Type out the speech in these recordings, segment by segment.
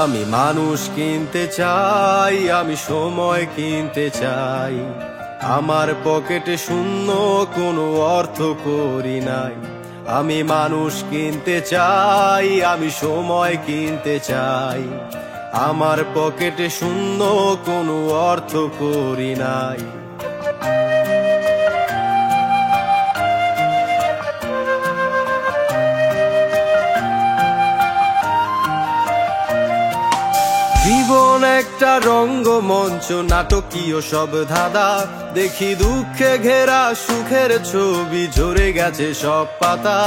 আমি মানুষ কিনতে চাই, আমি সময় কিনতে চাই। আমার পকেটে শূন্য, কোনো অর্থ করি নাই। আমি মানুষ কিনতে চাই, আমি সময় কিনতে চাই। আমার পকেটে শূন্য, কোনো অর্থ করি নাই। জীবন একটা রঙ্গমঞ্চ, নাটকীয় সব ধাঁধা। দেখি দুঃখে ঘেরা সুখের ছবি, ঝরে গেছে সব পাতা।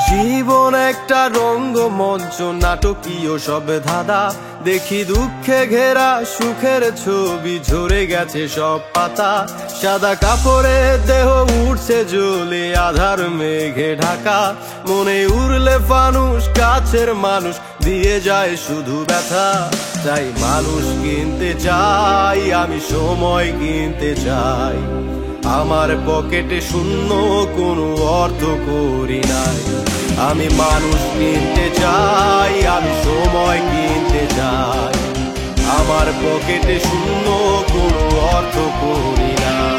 জীবন একটা রঙ্গমঞ্চ, নাটকীয় সব ধাঁধা। দেখি দুঃখে ঘেরা সুখের ছবি, ঝরে গেছে সব পাতা। সাদা কাপড়ে দেহ উঠছে জ্বলে, আধার মেঘে ঢাকা। মনে উড়লে ফানুস, কাছের মানুষ দিয়ে যায় শুধু ব্যথা। তাই মানুষ কিনতে চাই, আমি সময় কিনতে চাই। আমার পকেটে শূন্য, কোনো অর্থ করি নাই। আমি মানুষ কিনতে চাই, আমি সময় কিনতে চাই। আমার পকেটে শূন্য, কোনো অর্থ করি নাই।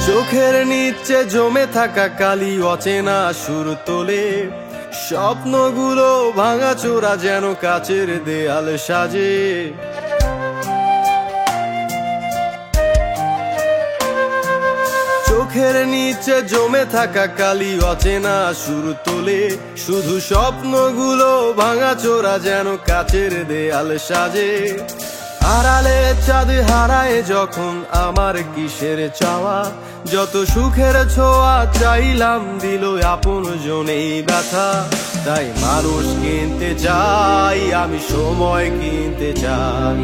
চোখের নিচে জমে থাকা কালি, অচেনা সুর তোলে। স্বপ্নগুলো ভাঙাচোরা, যেন কাচের দেয়াল সাজে। চোখের নিচে জমে থাকা কালি, অচেনা সুর তোলে। শুধু স্বপ্নগুলো ভাঙাচোরা, যেন কাচের দেয়াল সাজে। আড়ালে চাঁদ হারায় যখন, আমার কিসের চাওয়া। যত সুখের ছোঁয়া চাইলাম, দিল আপন জনেই ব্যথা। তাই মানুষ কিনতে চাই, আমি সময় কিনতে চাই।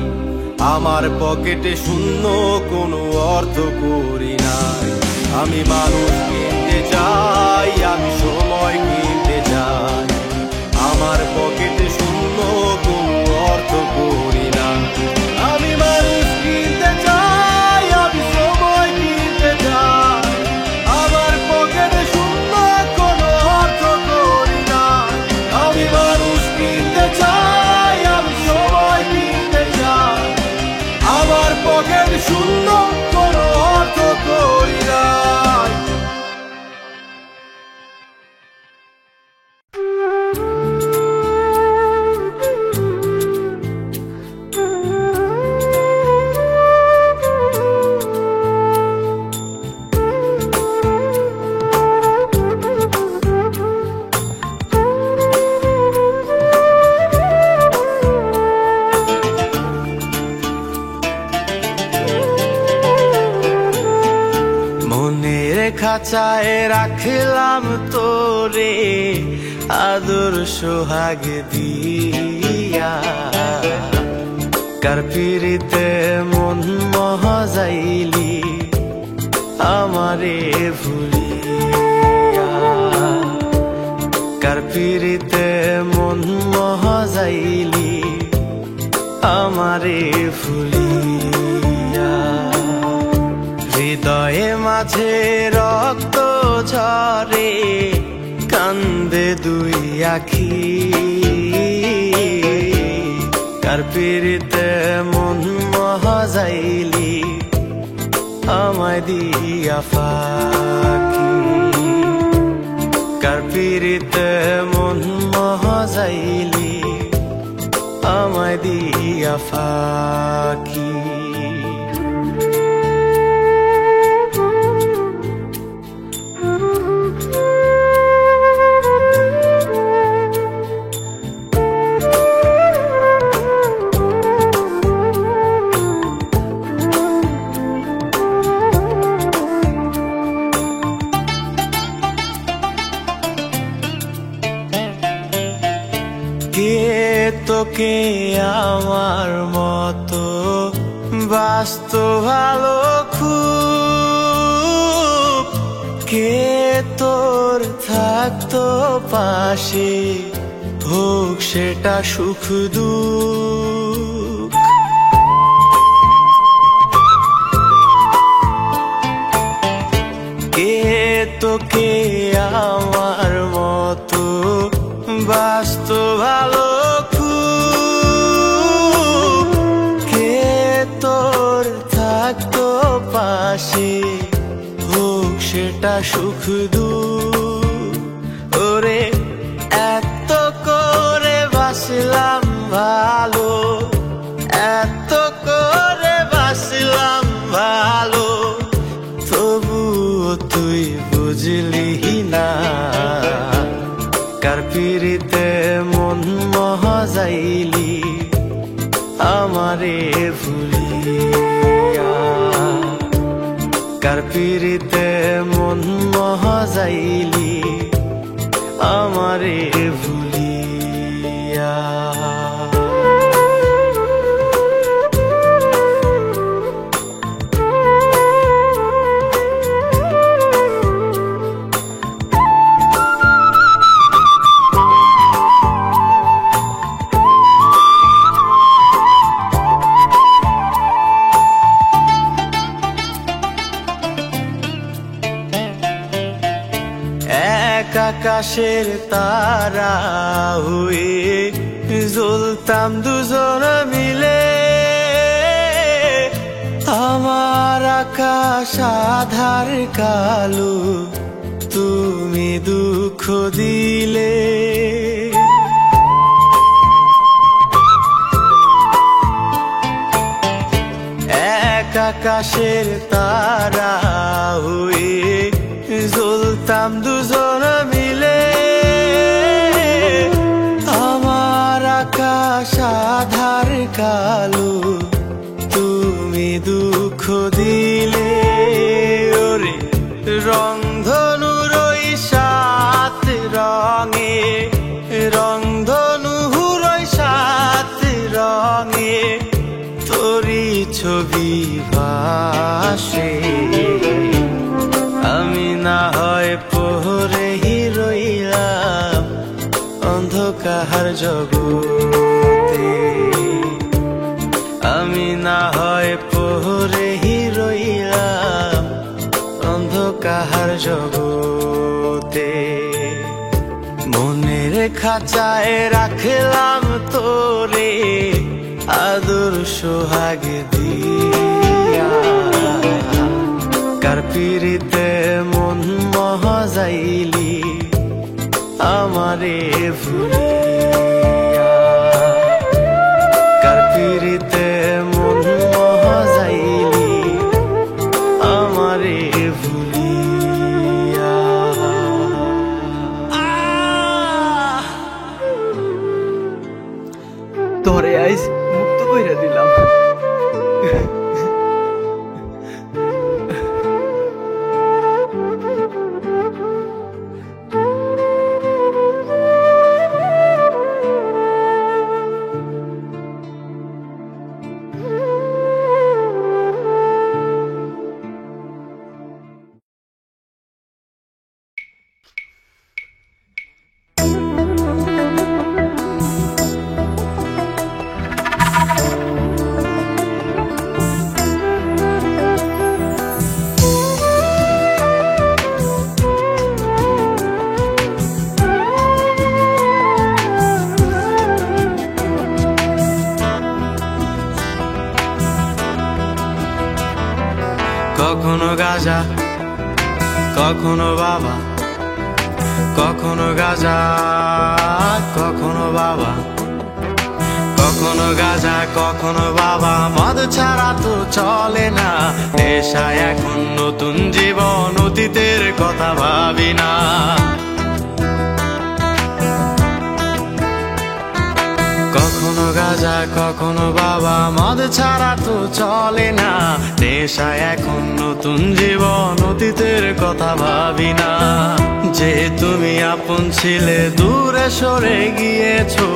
আমার পকেটে শূন্য, কোনো অর্থ করি নাই। আমি মানুষ কিনতে চাই, আমি সময় কিনতে চাই। আমার পকেটে শূন্য, কোনো অর্থ করি নাই। আমি মানুষ কিনতে চাই, আমি সময় কিনতে চাই। আমার পকেটে শূন্য, কোনো অর্থ করি নাই। আমি মানুষ কিনতে চাই, আমি সময় কিনতে চাই। আমার পকেটে শূন্য, কোনো অর্থ করি নাই। মনের খাঁচায় রাখলাম তোরে, আদর সোহাগ দিয়া। কার পিরিতে মন মহাজাইলি, আমারে ভুলিয়া। কার পিরিতে মন মহাজাইলি, আমারে ভুলিয়া। হৃদয়ে মাঝে রক্ত ঝরে, কান্দে দুই আখি। কার পিরিতে মন মহাজাইলি, আমায় দিয়া ফাঁকি। কার পিরিতে মন মহাজাইলি, আমায় দিয়া ফাঁকি। তোকে আমার মতো বাসতো ভালো খুব, কে তোর থাকতো পাশে, হোক সেটা সুখ দুঃখ। কে তোকে আমার মতো বাসতো ভালো খুব, কে তোর থাকতো পাশে, হোক সেটা সুখ দুঃখ। ওরে এত করে বাসলাম ভালো, এত করে বাসলাম ভালো, তবুও তুই বুঝলি না। কার পিরিতে মন মহাজাইলি আমারে ভুলিয়া, কার পিরিতে মন মহাজাইলি আমারে ভুলিয়া। এক আকাশের তারা হয়ে জ্বলতাম দুজন মিলে, আমার আকাশ আধার কালো, তুমি দুঃখ দিলে। এক আকাশের তারা হয়ে জ্বলতাম দুজন মিলে, আমার আকাশ আধার কালো, তুমি দুঃখ দিলে। ওরে রংধনুর ওই সাত রঙে, রংধনুর ওই সাত রঙে তোরি ছবি ভাসে, আমি না হয় পহরে রইলাম অন্ধকার জগতে, আমি না হয় পহরে রইলাম অন্ধকার জগতে। মনের খাঁচায় রাখলাম তোরে আদর সোহাগ দিয়া, কার পিরিতে মন মহাজাইলি আমারে ভুলিয়া, কার পিরিতে মন মহাজাইলি আমারে ভুলিয়া। তোরে আইস মুক্ত কইরা দিলাম। কখনো গাজা, কখনো বাবা, কখনো গাজা, কখনো বাবা, কখনো গাজা, কখনো বাবা, মদ ছাড়া তো চলে না। নেশায় এখন নতুন জীবন, অতীতের কথা ভাবি না। কখনো গাজা, কখনো বাবা মদ ছাড়া তো চলে না, নেশায় এখন নতুন জীবন, অতীতের কথা ভাবি না। যে তুমি আপন ছিলে দূরে সরে গিয়েছো,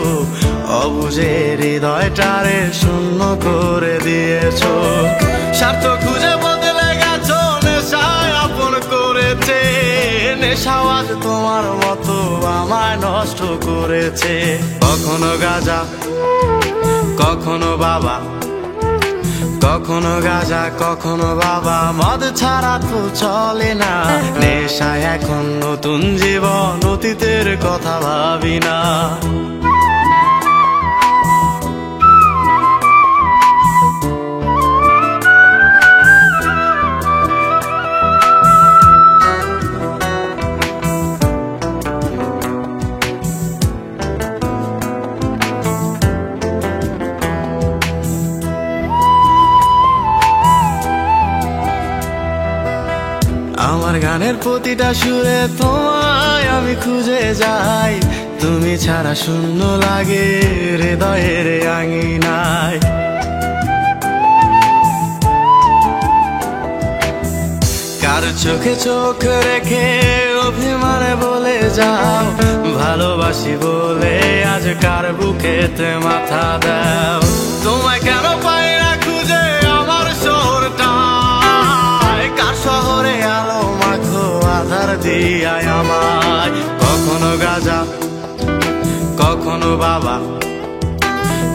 অবুঝে হৃদয়টারে শূন্য করে দিয়েছো। স্বার্থ খুঁজে বদলে গেছো, নেশায় আপন করেছে, নেশাও আজ তোমার মতো আমায় নষ্ট করেছে। কখনো গাঁজা কখনো বাবা, কখনো গাঁজা কখনো বাবা, মদ ছাড়া তো চলে না, নেশায় এখন নতুন জীবন, অতীতের কথা ভাবি না। আমার গানের প্রতিটা সুরে তোমায় আমি খুঁজে যাই, তুমি ছাড়া শূন্য লাগে হৃদয়ের আঙিনায়। কার চোখে চোখ রেখে অভিমানে বলে যাও, ভালোবাসি বলে আজ কার বুকেতে মাথা দাও। তোমায় কেন পাই না খুঁজে আমার শহরটা, কার শহরে আলো মাখো আধার দিয়ায় আমায়। কখনো গাঁজা কখনো বাবা,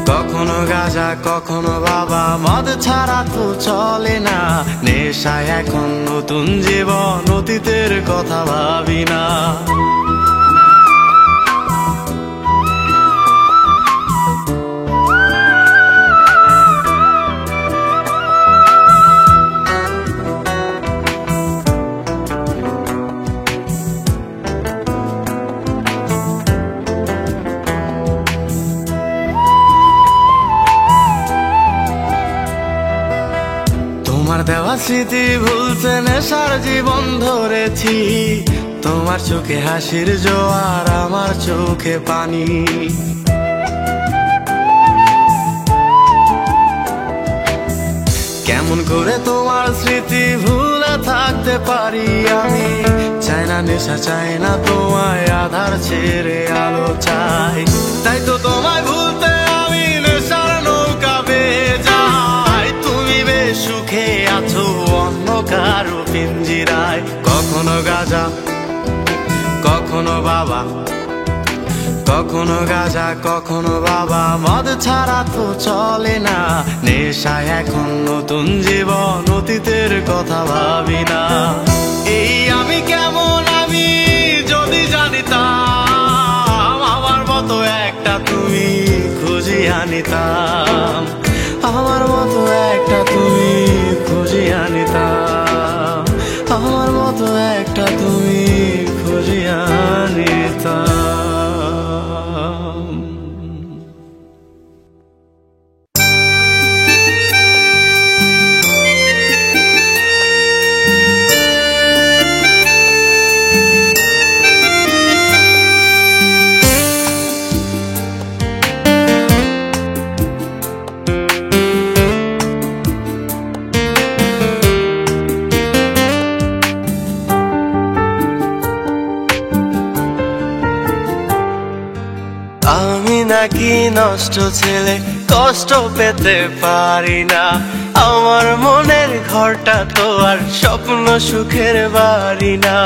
কখনো গাঁজা কখনো বাবা, মদ ছাড়া তো চলে না, নেশায় এখন নতুন জীবন, অতীতের কথা ভাবি না। তোমার দেওয়া স্মৃতি ভুলতে নেশার জীবন ধরেছি, তোমার চোখে হাসির জোয়ার আমার চোখে পানি। কেমন করে তোমার স্মৃতি ভুলে থাকতে পারি আমি, চাই না নেশা চাই না তোমায়, আধার ছেড়ে আলো চাই। তাই তো তোমায় ভুলতে আমি নেশার নৌকা বেয়ে যাই, তুমি বেশ সুখে আছো অন্য কারো পিঞ্জিরায়। কখনো গাঁজা কখনো বাবা, কখনো গাঁজা কখনো বাবা, মদ ছাড়া তো চলে না, নেশায় এখন নতুন জীবন, অতীতের কথা ভাবি না। এই আমি কেমন আমি যদি জানিতাম, আমার মতো একটা তুমি খুঁজিয়ে আনিতাম, আমার মতো একটা তুমি খুঁজিয়ে আনিতাম, আমার মতো একটা তুমি খুঁজিয়ে আনিতাম। আমি নাকি নষ্ট ছেলে, কষ্ট পেতে পারি না, আমার মনের ঘরটা তো আর স্বপ্ন সুখের বাড়ি না।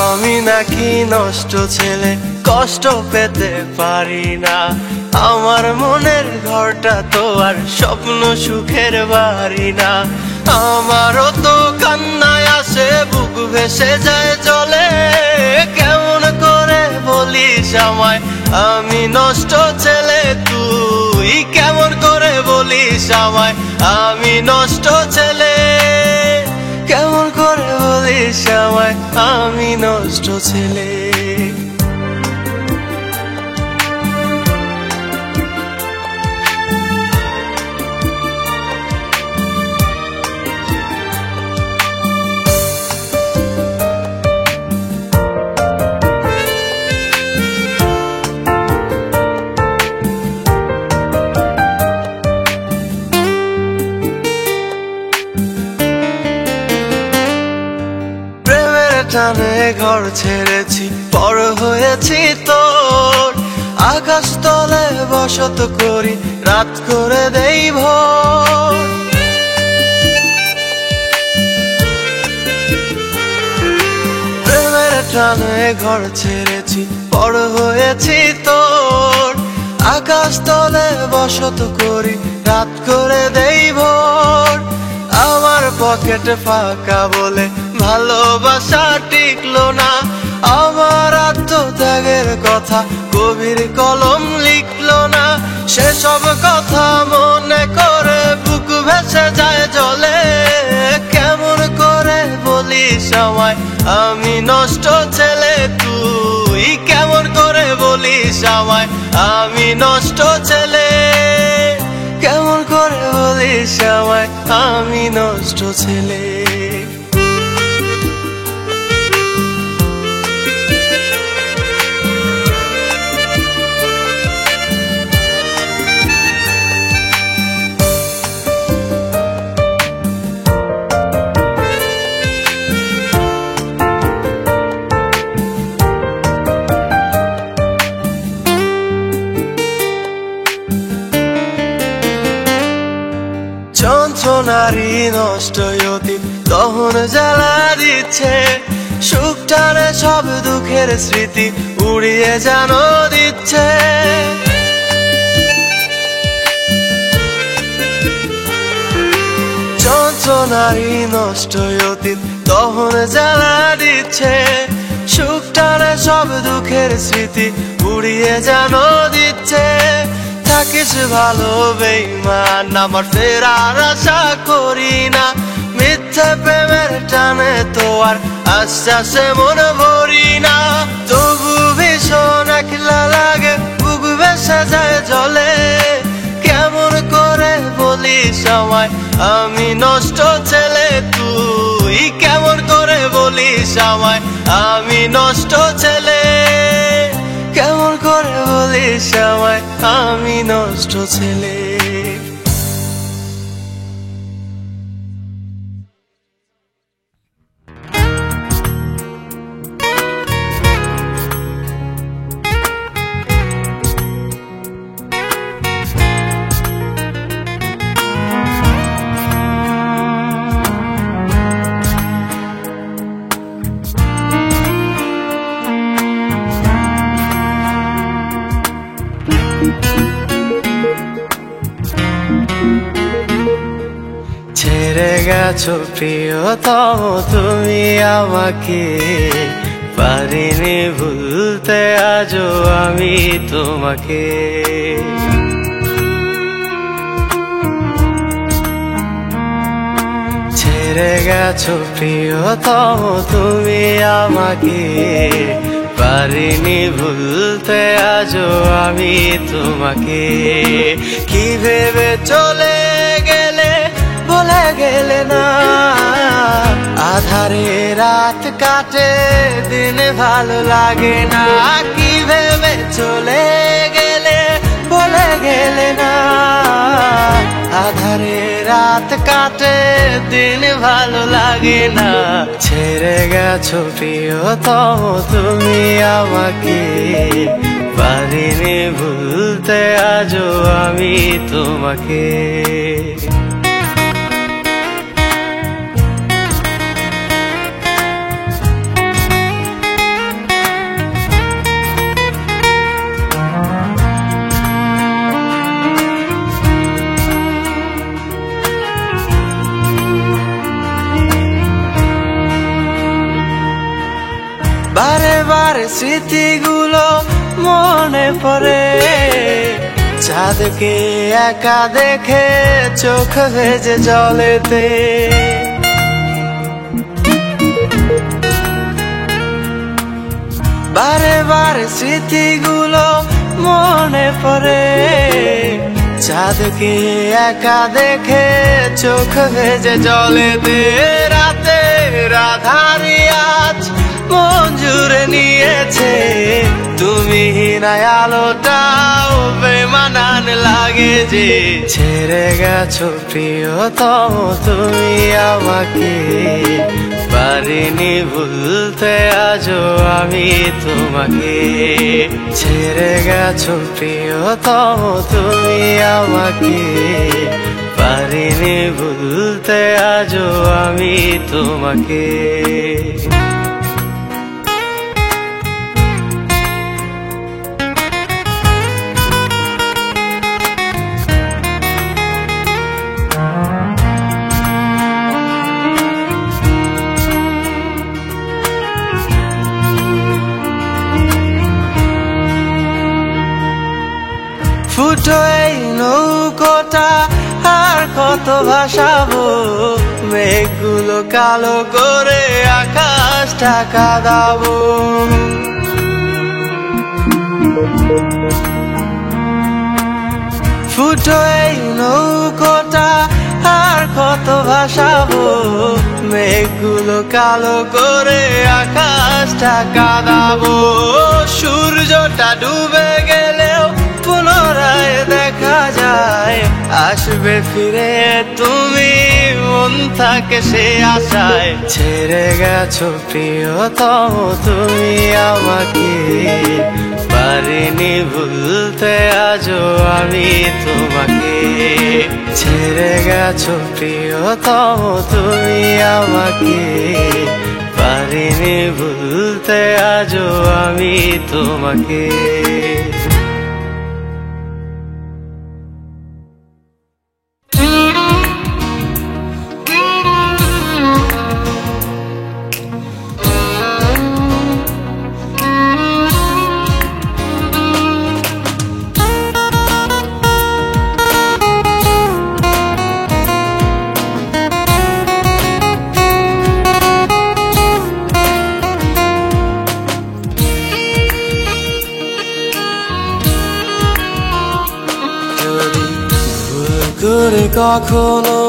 আমি নাকি নষ্ট ছেলে, কষ্ট পেতে পারি না, আমার মনের ঘরটা তো আর স্বপ্ন সুখের বাড়ি না। আমারও তো কান্নায় আসে বুক ভেসে যায় জলে, কেমন করে বলিস আমায় আমি নষ্ট ছেলে, তুই কেমন করে বলিস আমায় আমি নষ্ট ছেলে, কেমন করে বলিস আমায় আমি নষ্ট ছেলে। টানে ঘর ছেড়েছি, পর হয়েছি তোর। আকাশ তলে বসত করি, রাত করে দেই ভোর। প্রেমের টানে ঘর ছেড়েছি, পর হয়েছি তোর। আকাশ তলে বসত করি, রাত করে দেই ভোর। আমার পকেট ফাঁকা বলে ভালোবাসা টিকলো না। আমার আত্মত্যাগের কথা কবির কলম লিখলো না। সেসব কথা মনে করে বুক ভেসে যায় জলে। কেমন করে বলিস আমায় আমি নষ্ট ছেলে, তুই কেমন করে বলিস আমায় আমি নষ্ট ছেলে। কেমন করে বলিস আমায় আমি নষ্ট ছেলে। যন্ত্রণারই নষ্ট অতীত দহন জ্বালা দিচ্ছে। সুখ টানে সব দুঃখের স্মৃতি উড়িয়ে যেন দিচ্ছে। যন্ত্রণারই নষ্ট অতীত দহন জ্বালা দিচ্ছে। সুখ টানে সব দুঃখের স্মৃতি উড়িয়ে যেন দিচ্ছে। থাকিস ভালো বেঈমান, আমার ফেরার আশা করি না। মিথ্যে প্রেমের টানে তো আর আশ্বাসে মন ভরি না। তবু ভীষণ একলা লাগে, বুক ভেসে যায় জলে। কেমন করে বলিস আমায় আমি নষ্ট ছেলে, তুই কেমন করে বলিস আমায় আমি নষ্ট ছেলে। কেমন করে বলিস আমায় আমি নষ্ট ছেলে। ছেড়ে গেছো প্রিয়তম তুমি আমাকে, পারিনি ভুলতে আজও আমি তোমাকে। ছেড়ে গেছো প্রিয়তম তুমি আমাকে, পারিনি ভুলতে আজও আমি তোমাকে। কি ভেবে চলে গেলে বলে গেলে না, আধারে রাত কাটে দিন ভালো লাগে না। কি ভেবে চলে গেলে বলে গেলে না, আধারে রাত কাটে দিন ভালো লাগে না। ছেড়ে গেছো প্রিয়তম তুমি আমাকে, পারিনি ভুলতে আজও আমি তোমাকে। বারে বারে স্মৃতিগুলো মনে পড়ে, চাঁদকে একা দেখে চোখ ভেজে জলেতে। বারে বারে স্মৃতিগুলো মনে পড়ে, চাঁদকে একা দেখে চোখ ভেজে জলেতে। রাতে রাধারি আজ মন জুড়ে নিয়েছে, তুমি নাই আলোটাও বেমানান লাগে যে। ছেড়ে গেছো প্রিয়তম তুমি আমাকে, পারিনি ভুলতে আজও আমি তোমাকে। ছেড়ে গেছো প্রিয়তম তুমি আমাকে, পারিনি ভুলতে আজও আমি তোমাকে। ফুটো এই নৌকোটা আর কত ভাসাবো, মেঘগুলো কালো করে আকাশটা কাঁদাবো। ফুটো এই নৌকোটা আর কত ভাসাবো, মেঘগুলো কালো করে আকাশটা কাঁদাবো। সূর্যটা ডুবে গেলেও পুনরায় দেখা যায়, আসবে ফিরে তুমি মন থাকে সে আশায়। ছেড়ে গেছো প্রিয়তম তুমি আমাকে, পারিনি ভুলতে আজও আমি তোমাকে। ছেড়ে গেছো প্রিয়তম তুমি আমাকে, পারিনি ভুলতে আজও আমি তোমাকে। করে কখনো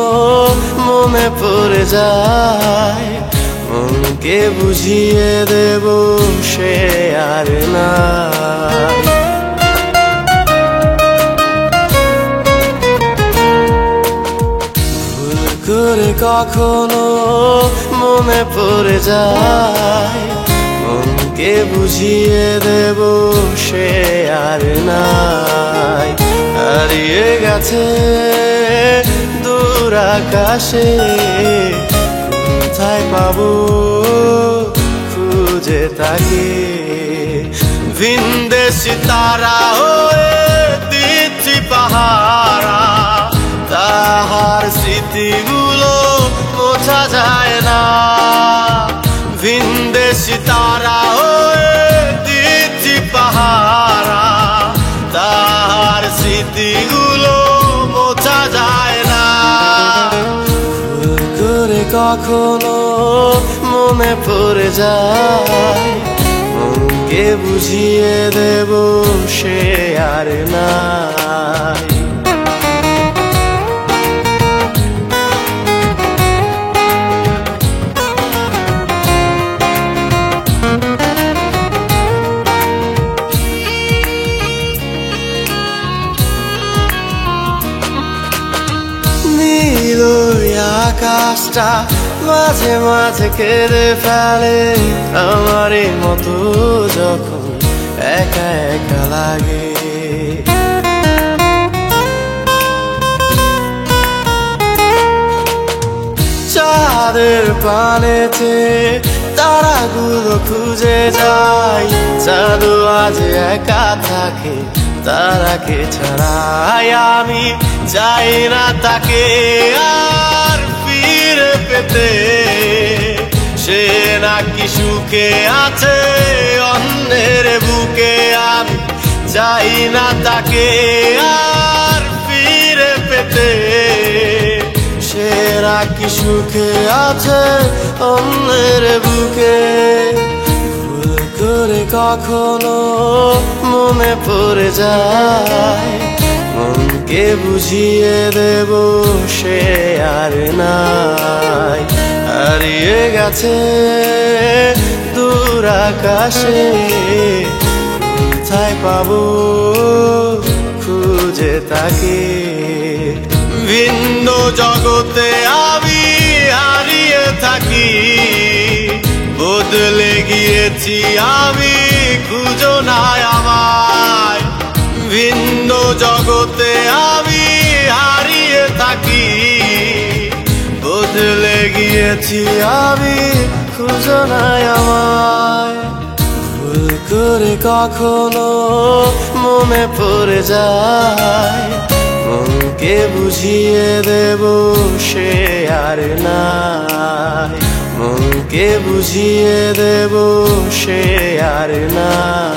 মনে পড়ে যায়, মনকে বুঝিয়ে দেব সে আর নাই। ভুল করে কখনো মনে পড়ে যায়, মনকে বুঝিয়ে দেব সে আর নাই। হারিয়ে গেছে দূর আকাশে, কোথায় পাবো খুঁজে তাকে। ভিনদেশি তারা হয়ে দিচ্ছি পাহারা, তাহার স্মৃতিগুলো মোছা যায় না। ভিনদেশি তারা হয়ে দিচ্ছি পাহারা, তাহার স্মৃতিগুলো মোছা যায় না। ভুল করে কখনো মনে পড়ে যায়, মনকে বুঝিয়ে দেব সে আর নাই। আকাশটা মাঝে মাঝে কেঁদে ফেলে, আমার মতো যখন একা একা লাগে। চাঁদের পানেতে তারাগুলো খুঁজে যায়, চাঁদ আজ একা থাকে তারাকে ছাড়াই। আমি যাই না তাকে আর ফিরে পেতে, সে নাকি সুখে আছে অন্যের বুকে। আমি যাই না তাকে আর ফিরে পেতে, সে নাকি সুখে আছে অন্যের বুকে। ভুল করে কখনো মনে পড়ে যায়, মনকে বুঝিয়ে দেব সে আর নাই। হারিয়ে গেছে দূর আকাশে, কোথায় পাবো খুঁজে তাকে। ভিন্ন জগতে আমি হারিয়ে থাকি, বদলে গিয়েছি আমি, খুঁজো না আমায়। ভিন্ন জগতে আমি হারিয়ে থাকি, বদলে গিয়েছি আমি, খুঁজো না আমায়। ভুল করে কখনো মনে পড়ে যায়, মনকে বুঝিয়ে দেব সে আর নাই, মনকে বুঝিয়ে দেব সে আর নাই।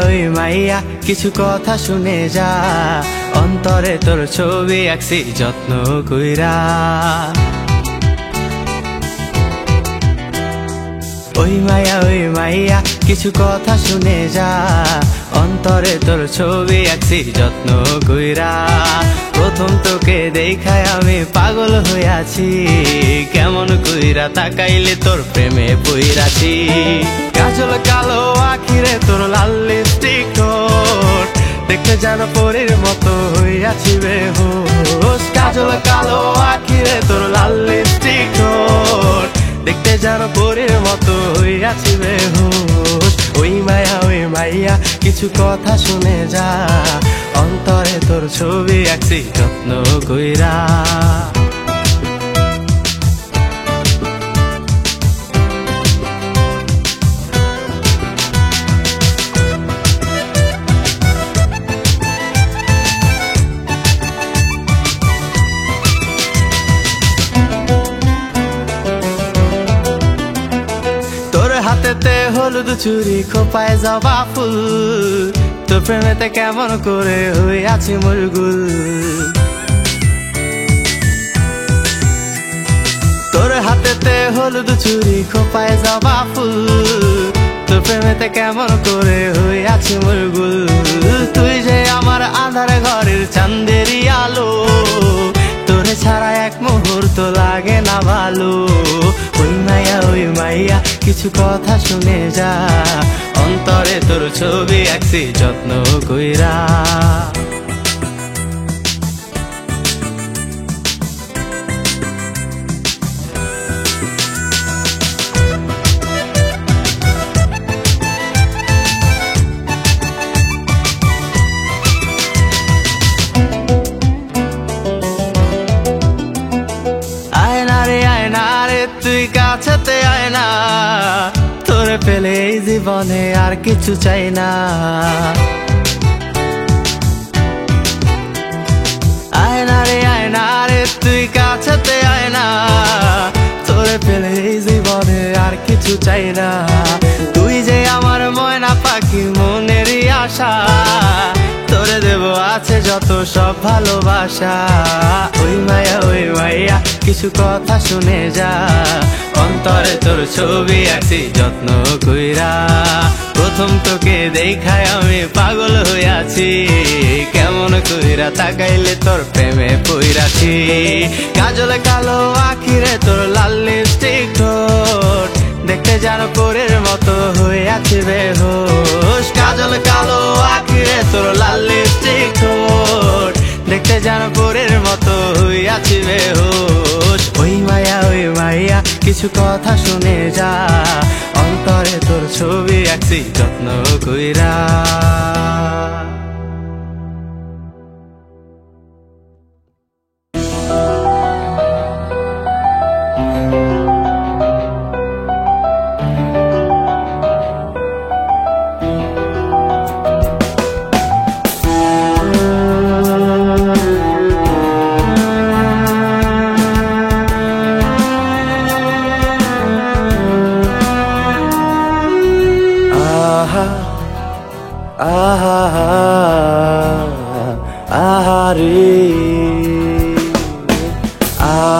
ওই মাইয়া কিছু কথা শুনে যা, অন্তরে তোর ছবি আঁকছি যত্ন কইরা। ওই মাইয়া কিছু কথা শুনে যা, অন্তরে তোর ছবি আঁকছি যত্ন কইরা। প্রথম তোকে দেখায় আমি পাগল হইয়াছি, কেমন কইরা তাকাইলে তোর প্রেমে পইরাছি। কাজল কালো আখিরে তোর লাল লিপস্টিক ঠোঁট, দেখতে যেন পরীর মতো হইয়াছি বেহুশ। কাজল কালো আখিরে তোর লাল লিপস্টিক ঠোঁট, দেখতে যেন পরীর মতো হইয়াছি বেহুশ। ওই মাইয়া কিছু কথা শুনে যা, অন্তরে তোর ছবি আঁকছি যত্ন কইরা। হাতেতে হলুদ চুরি খোপায় জবা ফুল, তোর প্রেমেতে কেমন করে হইয়াছি মুরগুল। তোর হাতেতে হলুদ চুরি খোপায় জবা ফুল, তোর প্রেমেতে কেমন করে হইয়াছি মুরগুল। তুই যে আমার আঁধার ঘরের চাঁদেরই আলো, তোরে ছাড়া এক মুহূর্ত লাগে না ভালো। ওই মাইয়া কিছু কথা শুনে যা, অন্তরে তোর ছবি আঁকছি যত্ন কইরা। তুই কাছেতে আয় না, তোরে পেলে এই জীবনে আর কিছু চাই না। আয় না রে তুই কাছেতে আয় না, তোরে পেলে এই জীবনে আর কিছু চাই না। তুই যে আমার ময়না পাখি মনেরই আশা, তোরে দেব আছে যত সব ভালোবাসা। ওই মাইয়া কিছু কথা শুনে যা, অন্তরে তোর ছবি আঁকছি যত্ন কইরা। প্রথম তোকে দেখায় আমি পাগল হইয়াছি, কেমন কইরা তাকাইলে তোর প্রেমে পইরাছি। কাজল কালো আখিরে তোর লাল লিপস্টিক ঠোঁট, দেখতে যেন পরের মতো হইয়াছি বেহুশ। কাজল কালো আখিরে তোর লাল লিপস্টিক ঠোঁট, দেখতে যেন পরের মতো হইয়াছি বেহুশ। ওই মাইয়া কিছু কথা শুনে যা, অন্তরে তোর ছবি আঁকছি যত্ন কইরা।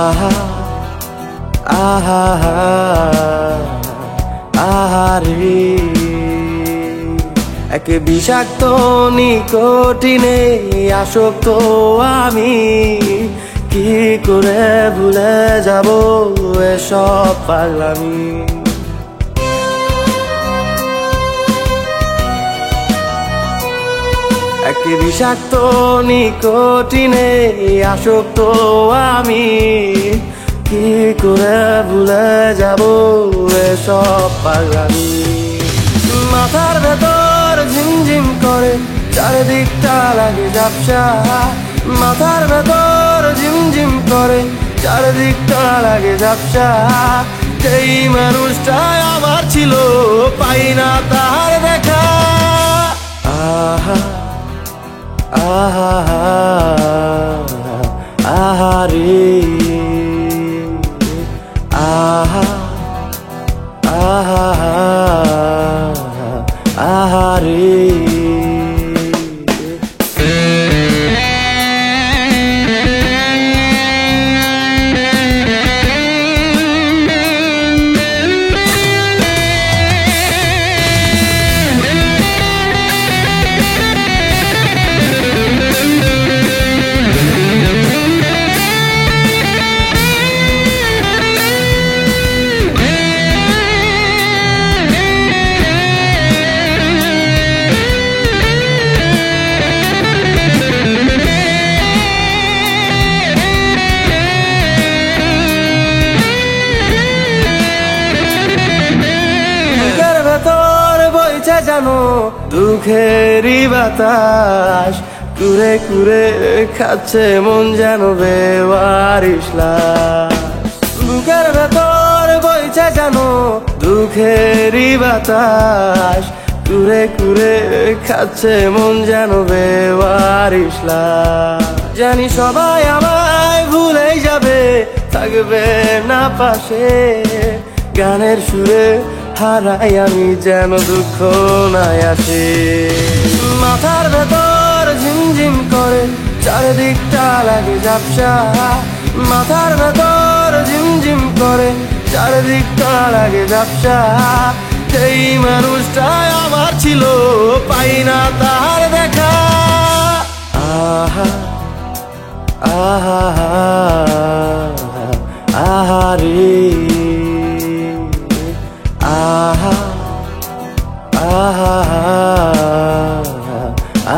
আহা আহা আহারে এক বিষাক্ত নিকোটিনে আসক্ত আমি কি করে ভুলে যাব এসব পাগলামি এক বিষাক্ত নিকোটিনে আসক্ত আমি কি করে ভুলে যাব এসব পাগলামি মাথার ভেতর ঝিমঝিম করে চারিদিকটা লাগে ঝাপসা মাথার ভেতর ঝিমঝিম করে চারিদিকটা লাগে ঝাপসা সেই মানুষটা আমার ছিল পাই না তার দেখা আহা আহা আহারে আহা আহা আহারে জানো দুঃখেরই বাতাস কুরে কুরে খাচ্ছে মন যেন বেওয়ারিশ লাশ বুকের ভেতর বইছে জানো দুঃখেরই বাতাস কুরে কুরে খাচ্ছে মন যেন বেওয়ারিশ লাশ জানি সবাই আমায় ভুলেই যাবে থাকবে না পাশে গানের সুরে হারাই আমি যেন দুঃখ নাই আসে মাথার ভেতর ঝিমঝিম করে চারিদিকটা লাগে ঝাপসা মাথার ভেতর ঝিমঝিম করে চারিদিকটা লাগে ঝাপসা সেই মানুষটা আমার ছিল পাই না তার দেখা আহা আহা আহারে আহা আহা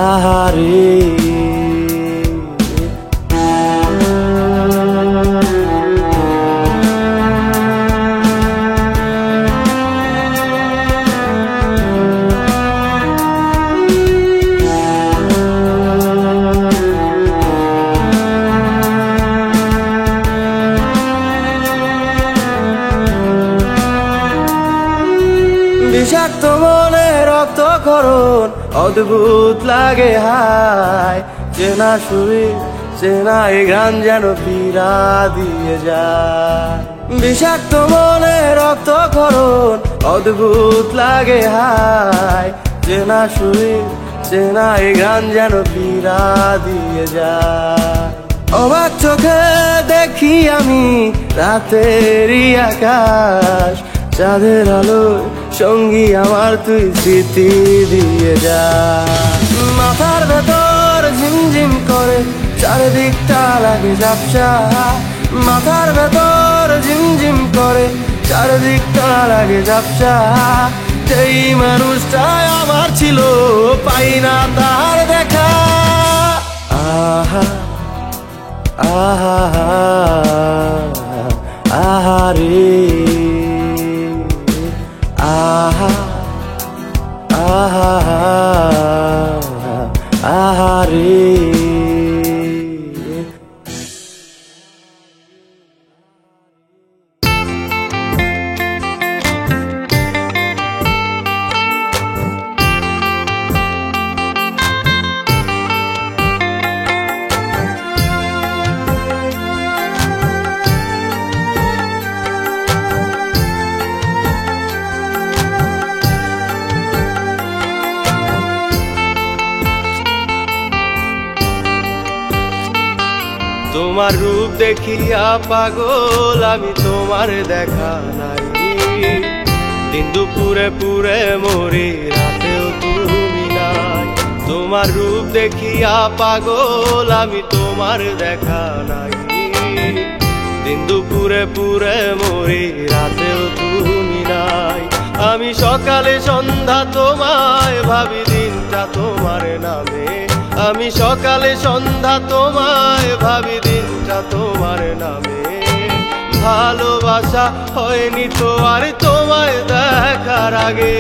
আহারে বিষাক্ত মনে রক্তক্ষরণ অদ্ভুত লাগে হায় চেনা সুরে চেনা এই গান যেন পীড়া দিয়ে যায় বিষাক্ত মনে রক্তক্ষরণ অদ্ভুত লাগে হায় চেনা সুরে চেনা এই গান যেন পীড়া দিয়ে যায় অবাক চোখে দেখি আমি রাতেরই আকাশ চাঁদের আলোয় সঙ্গী আমার তুই স্মৃতি দিয়ে যা মাথার ভেতর ঝিমঝিম করে চারিদিকটা লাগে ঝাপসা মাথার ভেতর ঝিমঝিম করে চারিদিকটা লাগে ঝাপসা সেই মানুষটা আমার ছিল পাই না তার দেখা আহা আহা আহারে আহা আহা আহারে তোমার রূপ দেখিয়া পাগল আমি, তোমার দেখা নাই। দিন দুপুরে পুরে মরি, রাতেও তুমি নাই। তোমার রূপ দেখিয়া পাগল আমি, তোমার দেখা নাই। দিন দুপুরে পুরে মরি, রাতেও তুমি নাই। আমি সকালে সন্ধ্যা তোমায় ভাবি, দিনটা তোমার নামে। আমি সকালে সন্ধ্যা তোমায় ভাবি, দিনটা তোমার নামে। ভালোবাসা হয়নি তো আর তোমায় দেখার আগে।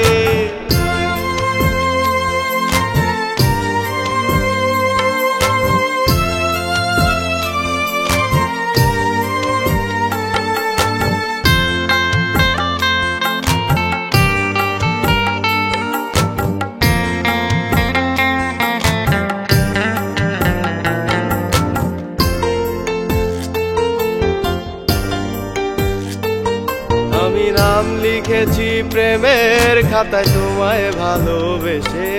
আমি নাম লিখেছি প্রেমের খাতায় তোমায় ভালোবেসে।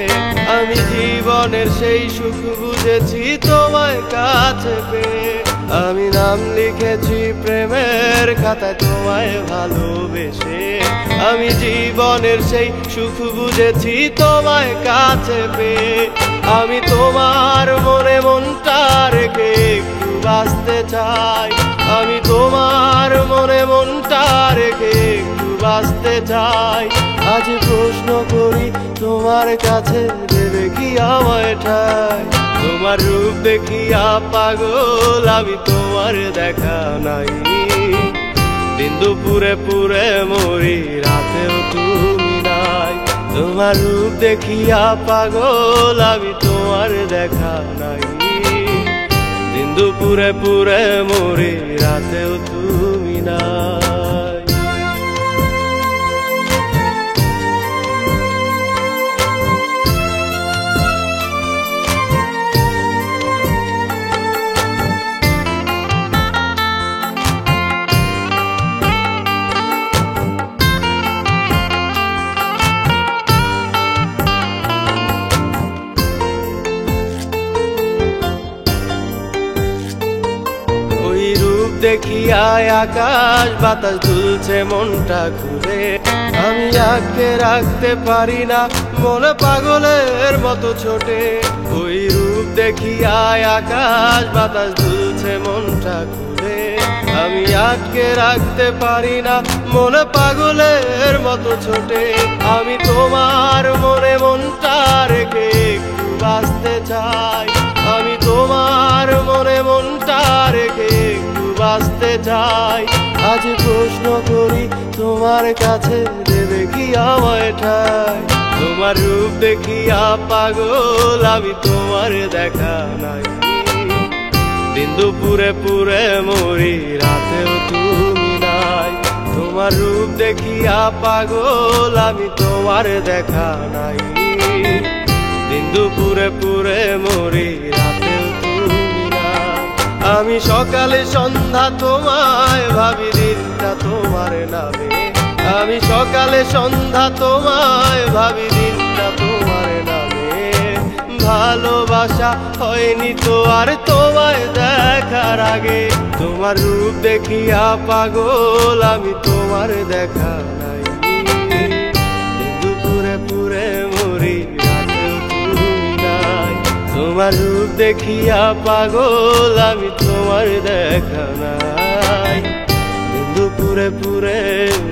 আমি জীবনের সেই সুখ বুঝেছি তোমায় কাছে পেয়ে। আমি নাম লিখেছি প্রেমের খাতায় তোমায় ভালোবেসে। আমি জীবনের সেই সুখ বুঝেছি তোমায় কাছে পেয়ে। আমি তোমার মনে মনটা রেখে একটু বাঁচতে চাই। আমি তোমার মনে মনটা রেখে একটু বাঁচতে চাই। আজ প্রশ্ন করি তোমার কাছে, দেবে কি আমায় ঠাই? তোমার রূপ দেখিয়া পাগল আমি, তোমার দেখা নাই। দিন দুপুরে পুরে মরি, রাতেও তুমি নাই। তোমার রূপ দেখিয়া পাগল আমি, তোমার দেখা নাই। দিন দুপুরে পুরে মরি, রাতেও তুমি নাই। দেখিয়া আকাশ বাতাস দুলছে মনটা ঘুরে। আমি আঁকড়ে রাখতে পারি না মন পাগলের মতো ছোটে। ওই রূপ দেখিয়া আকাশ বাতাস দুলছে মনটা ঘুরে। আমি আঁকড়ে রাখতে পারি না মন পাগলের মতো ছোটে। আমি তোমার মনে মনটা রেখে একটু বাঁচতে চাই। আমি তোমার মনে মনটা রেখে বাঁচতে চাই। আজ প্রশ্ন করি তোমার কাছে, দেবে কি আমায় ঠাই? তোমার রূপ দেখিয়া পাগল আমি, তোমার দেখা নাই। দিন দুপুরে পুরে মরি, রাতেও তুমি নাই। তোমার রূপ দেখিয়া পাগল আমি, তোমার দেখা নাই। দিন দুপুরে পুরে মরি, রাতেও তুমি নাই। আমি সকালে সন্ধ্যা তোমায় ভাবি, দিনটা তোমার নামে। আমি সকালে সন্ধ্যা তোমায় ভাবি, দিনটা তোমার নামে। ভালোবাসা হয়নি তো আর তোমায় দেখার আগে। তোমার রূপ দেখিয়া পাগল আমি, তোমার দেখা নাই। দুপুরে পুরে মরি, রাতেও তুমি নাই। তোমার রূপ দেখিয়া পাগল আমি, তোমার দেখা নাই। দুপুরে পুরে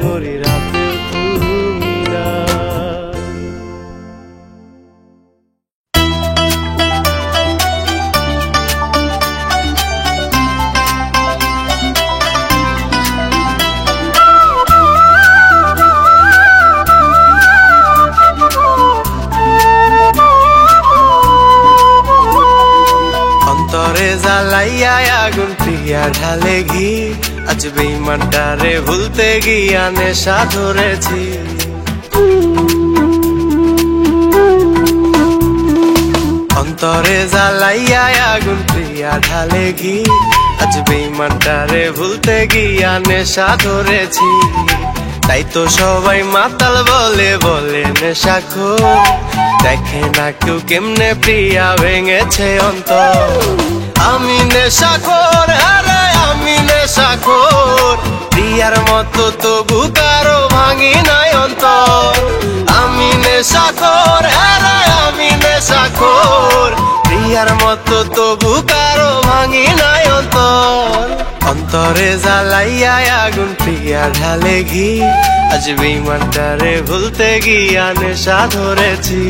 মরি, রাতেও তুমি নাই। অন্তরে জ্বালাইয়া আগুন প্রিয়া ঢালে ঘি। আজ বেঈমানটারে ভুলতে গিয়া নেশা ধরেছি। অন্তরে জ্বালাইয়া আগুন প্রিয়া ঢালে ঘি। আজ বেঈমানটারে ভুলতে গিয়া নেশা ধরেছি। তাই তো সবাই মাতাল বলে বলে নেশাখোর। দেখে না কেউ কেমনে প্রিয়া ভেঙেছে অন্তর। আমি নেশাখোর, আরে আমি নেশাখোর, প্রিয়ার মতো তবু কারো ভাঙি নাই অন্তর। আমি নেশাখোর, আরে আমি নেশাখোর, প্রিয়ার মতো তবু কারো ভাঙি নাই অন্তর। অন্তরে জ্বালাইয়া আগুন প্রিয়া ঢালে ঘি, আজ বেঈমানটারে ভুলতে গিয়া নেশা ধরেছি।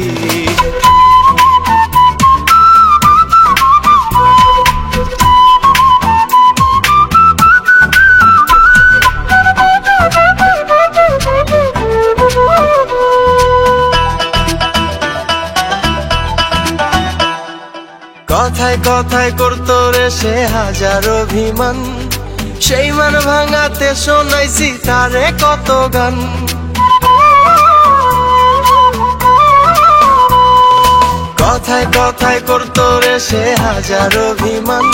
কথায় কথায় করতো রে সে হাজার অভিমান, সেই মান ভাঙাতে শোনাইছি তারে কত গান। কথায় কথায় করতো রে সে হাজার অভিমান,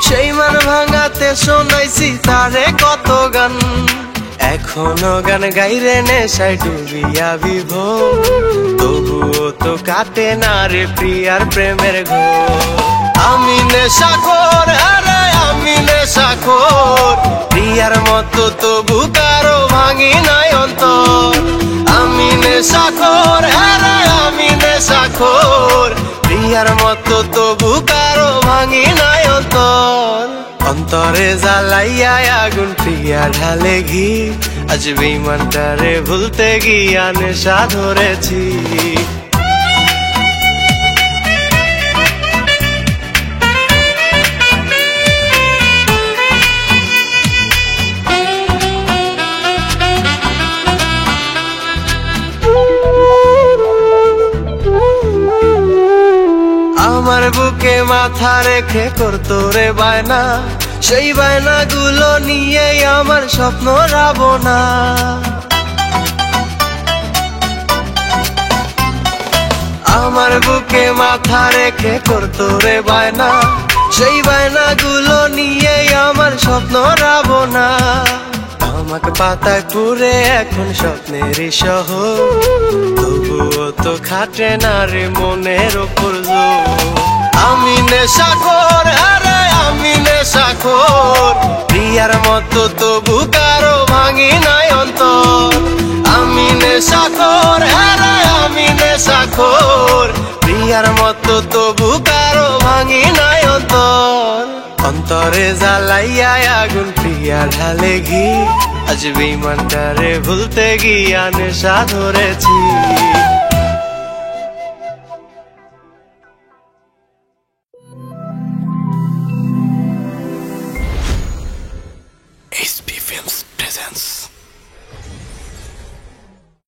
সেই মান ভাঙাতে শোনাইছি তারে কত গান। এখনো গান গাইরে নেশায় ডুবিয়া বিভোর, তবুও তো কাটে না রে প্রিয়ার প্রেমের ঘোর। আমি নেশাখোর, আরে আমি নেশাখোর, প্রিয়ার মতো তবু কারো ভাঙি নাই অন্তর। আমি নেশাখোর, আরে আমি নেশাখোর, প্রিয়ার মতো তবু কারো ভাঙি নাই অন্তর। অন্তরে জ্বালাইয়া আগুন প্রিয়া ঢালে ঘি, আজ বেঈমানটারে ভুলতে গিয়া নেশা ধরেছি। আমার বুকে মাথা রেখে করতো রে বায়না, সেই বায়না গুলো নিয়ে আমার স্বপ্ন রাবনা। আমার বুকে মাথা রেখে করতো রে বায়না, সেই বায়না গুলো নিয়ে আমার স্বপ্ন রাবনা। তামাক পাতায় পুরে এখন স্বপ্নেরই শহর, তবুও তো খাটে না রে মনের ওপর জোর। আমি নেশাখোর, আরে আমি নেশাখোর, প্রিয়ার মতো তবু কারো ভাঙি নাই অন্তর। আমি নেশাখোর, আরে আমি নেশাখোর, প্রিয়ার মতো তবু কারো ভাঙি নাই অন্তর। অন্তরে জ্বালাইয়া আগুন প্রিয়া ঢালে ঘি, আজ বেঈমানটারে ভুলতে গিয়া নেশা ধরেছি।